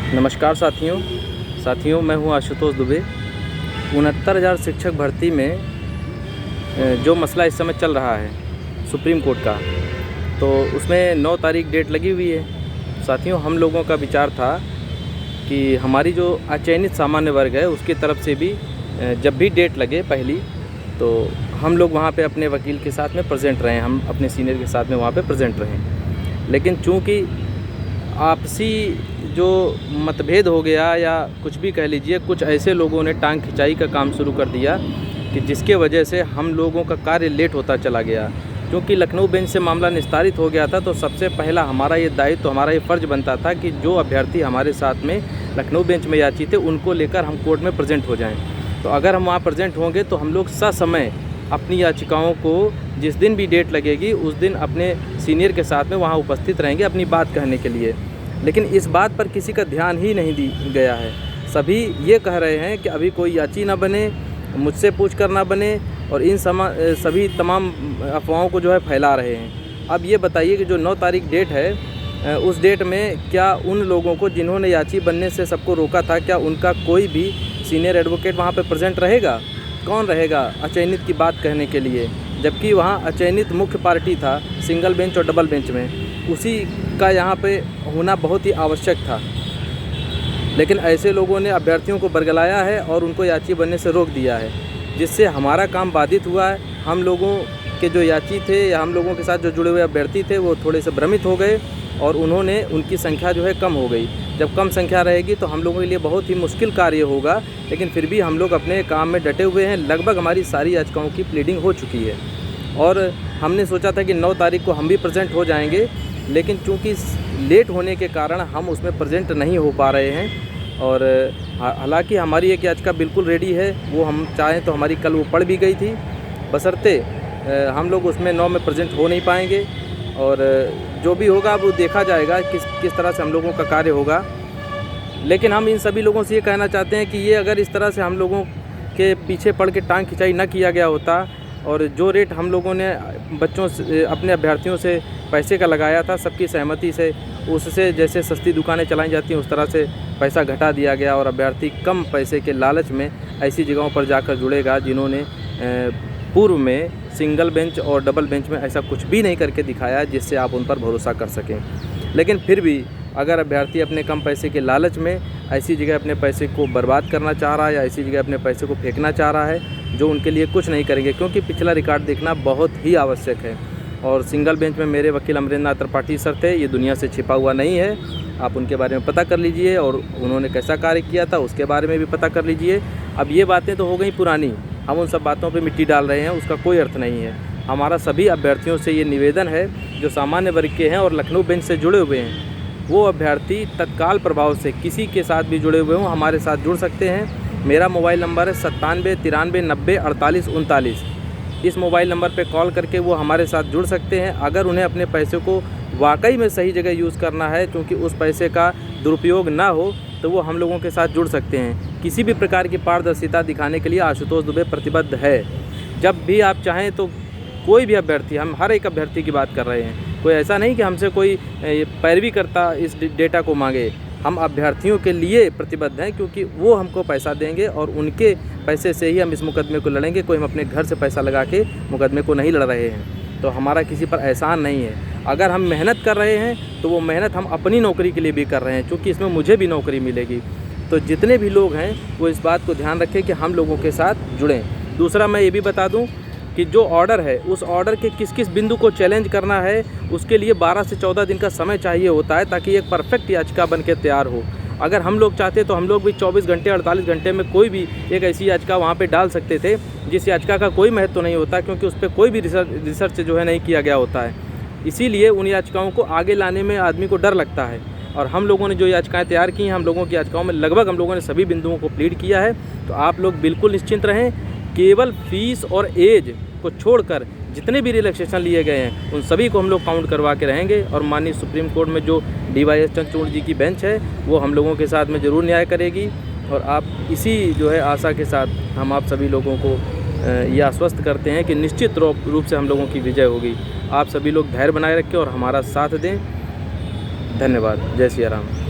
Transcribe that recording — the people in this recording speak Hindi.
नमस्कार साथियों, मैं हूं आशुतोष दुबे। 69,000 शिक्षक भर्ती में जो मसला इस समय चल रहा है सुप्रीम कोर्ट का, तो उसमें 9 तारीख डेट लगी हुई है। साथियों, हम लोगों का विचार था कि हमारी जो अचयनित सामान्य वर्ग है उसकी तरफ से भी जब भी डेट लगे पहली, तो हम लोग वहाँ पे अपने वकील के साथ में प्रेजेंट रहें, हम अपने सीनियर के साथ में वहाँ पे प्रेजेंट रहें। लेकिन चूँकि आपसी जो मतभेद हो गया या कुछ भी कह लीजिए, कुछ ऐसे लोगों ने टांग खिंचाई का काम शुरू कर दिया कि जिसके वजह से हम लोगों का कार्य लेट होता चला गया। क्योंकि लखनऊ बेंच से मामला निस्तारित हो गया था, तो सबसे पहला हमारा ये दायित्व, हमारा ये फ़र्ज़ बनता था कि जो अभ्यर्थी हमारे साथ में लखनऊ बेंच में याची थे उनको लेकर हम कोर्ट में प्रेजेंट हो जाएं। तो अगर हम वहाँ प्रेजेंट होंगे तो हम लोग ससमय अपनी याचिकाओं को जिस दिन भी डेट लगेगी उस दिन अपने सीनियर के साथ में वहाँ उपस्थित रहेंगे अपनी बात कहने के लिए। लेकिन इस बात पर किसी का ध्यान ही नहीं दी गया है। सभी ये कह रहे हैं कि अभी कोई याची ना बने, मुझसे पूछ कर ना बने, और इन सभी तमाम अफवाहों को जो है फैला रहे हैं। अब ये बताइए कि जो 9 तारीख डेट है, उस डेट में क्या उन लोगों को जिन्होंने याची बनने से सबको रोका था, क्या उनका कोई भी सीनियर एडवोकेट वहाँ पे प्रेजेंट रहेगा? कौन रहेगा अचयनित की बात कहने के लिए? जबकि वहाँ अचयनित मुख्य पार्टी था सिंगल बेंच और डबल बेंच में, उसी का यहाँ पे होना बहुत ही आवश्यक था। लेकिन ऐसे लोगों ने अभ्यर्थियों को बरगलाया है और उनको याची बनने से रोक दिया है, जिससे हमारा काम बाधित हुआ है। हम लोगों के जो याची थे या हम लोगों के साथ जो जुड़े हुए अभ्यर्थी थे वो थोड़े से भ्रमित हो गए और उनकी संख्या जो है कम हो गई। जब कम संख्या रहेगी तो हम लोगों के लिए बहुत ही मुश्किल कार्य होगा, लेकिन फिर भी हम लोग अपने काम में डटे हुए हैं। लगभग हमारी सारी याचिकाओं की प्लीडिंग हो चुकी है और हमने सोचा था कि 9 तारीख को हम भी प्रेजेंट हो जाएंगे, लेकिन चूँकि लेट होने के कारण हम उसमें प्रेजेंट नहीं हो पा रहे हैं। और हालांकि हमारी एक याचिका बिल्कुल रेडी है, वो हम चाहें तो हमारी कल वो पढ़ भी गई थी, बशर्ते हम लोग उसमें 9 में प्रेजेंट हो नहीं पाएंगे। और जो भी होगा वो देखा जाएगा किस तरह से हम लोगों का कार्य होगा। लेकिन हम इन सभी लोगों से ये कहना चाहते हैं कि ये अगर इस तरह से हम लोगों के पीछे पड़ के टांग खिंचाई न किया गया होता और जो रेट हम लोगों ने बच्चों से, अपने अभ्यर्थियों से पैसे का लगाया था सबकी सहमति से, उससे जैसे सस्ती दुकानें चलाई जाती हैं उस तरह से पैसा घटा दिया गया और अभ्यर्थी कम पैसे के लालच में ऐसी जगहों पर जाकर जुड़ेगा जिन्होंने पूर्व में सिंगल बेंच और डबल बेंच में ऐसा कुछ भी नहीं करके दिखाया जिससे आप उन पर भरोसा कर सकें। लेकिन फिर भी अगर अभ्यर्थी अपने कम पैसे के लालच में ऐसी जगह अपने पैसे को बर्बाद करना चाह रहा है या ऐसी जगह अपने पैसे को फेंकना चाह रहा है जो उनके लिए कुछ नहीं करेंगे, क्योंकि पिछला रिकॉर्ड देखना बहुत ही आवश्यक है। और सिंगल बेंच में मेरे वकील अमरेंद्र नाथ त्रिपाठी सर थे, ये दुनिया से छिपा हुआ नहीं है। आप उनके बारे में पता कर लीजिए और उन्होंने कैसा कार्य किया था उसके बारे में भी पता कर लीजिए। अब ये बातें तो हो गई पुरानी, हम उन सब बातों पे मिट्टी डाल रहे हैं, उसका कोई अर्थ नहीं है। हमारा सभी अभ्यर्थियों से ये निवेदन है जो सामान्य वर्ग के हैं और लखनऊ बेंच से जुड़े हुए हैं, वो अभ्यर्थी तत्काल प्रभाव से किसी के साथ भी जुड़े हुए हों हमारे साथ जुड़ सकते हैं। मेरा मोबाइल नंबर है 97 93 90 48 39। इस मोबाइल नंबर पे कॉल करके वो हमारे साथ जुड़ सकते हैं। अगर उन्हें अपने पैसे को वाकई में सही जगह यूज़ करना है, क्योंकि उस पैसे का दुरुपयोग ना हो, तो वो हम लोगों के साथ जुड़ सकते हैं। किसी भी प्रकार की पारदर्शिता दिखाने के लिए आशुतोष दुबे प्रतिबद्ध है। जब भी आप चाहें तो कोई भी अभ्यर्थी, हम हर एक अभ्यर्थी की बात कर रहे हैं, कोई ऐसा नहीं कि हमसे कोई पैरवी करता इस डेटा को मांगे। हम अभ्यर्थियों के लिए प्रतिबद्ध हैं, क्योंकि वो हमको पैसा देंगे और उनके पैसे से ही हम इस मुकदमे को लड़ेंगे। कोई हम अपने घर से पैसा लगा के मुकदमे को नहीं लड़ रहे हैं, तो हमारा किसी पर एहसान नहीं है। अगर हम मेहनत कर रहे हैं तो वो मेहनत हम अपनी नौकरी के लिए भी कर रहे हैं, क्योंकि इसमें मुझे भी नौकरी मिलेगी। तो जितने भी लोग हैं वो इस बात को ध्यान रखें कि हम लोगों के साथ जुड़ें। दूसरा, मैं ये भी बता दूं कि जो ऑर्डर है उस ऑर्डर के किस किस बिंदु को चैलेंज करना है, उसके लिए 12 से 14 दिन का समय चाहिए होता है, ताकि एक परफेक्ट याचिका बन के तैयार हो। अगर हम लोग चाहते तो हम लोग भी 24 घंटे 48 घंटे में कोई भी एक ऐसी याचिका वहाँ पे डाल सकते थे जिस याचिका का कोई महत्व नहीं होता, क्योंकि उस पर कोई भी रिसर्च जो है नहीं किया गया होता है। इसीलिए उन याचिकाओं को आगे लाने में आदमी को डर लगता है। और हम लोगों ने जो याचिकाएँ तैयार की हैं, हम लोगों की याचिकाओं में लगभग हम लोगों ने सभी बिंदुओं को प्लीड किया है। तो आप लोग बिल्कुल निश्चिंत रहें। केवल फीस और एज को छोड़कर जितने भी रिलैक्सेशन लिए गए हैं उन सभी को हम लोग काउंट करवा के रहेंगे। और माननीय सुप्रीम कोर्ट में जो DY चंद्रचूड़ जी की बेंच है वो हम लोगों के साथ में ज़रूर न्याय करेगी। और आप इसी जो है आशा के साथ हम आप सभी लोगों को ये आश्वस्त करते हैं कि निश्चित रूप से हम लोगों की विजय होगी। आप सभी लोग धैर्य बनाए रखें और हमारा साथ दें। धन्यवाद। जय सिया राम।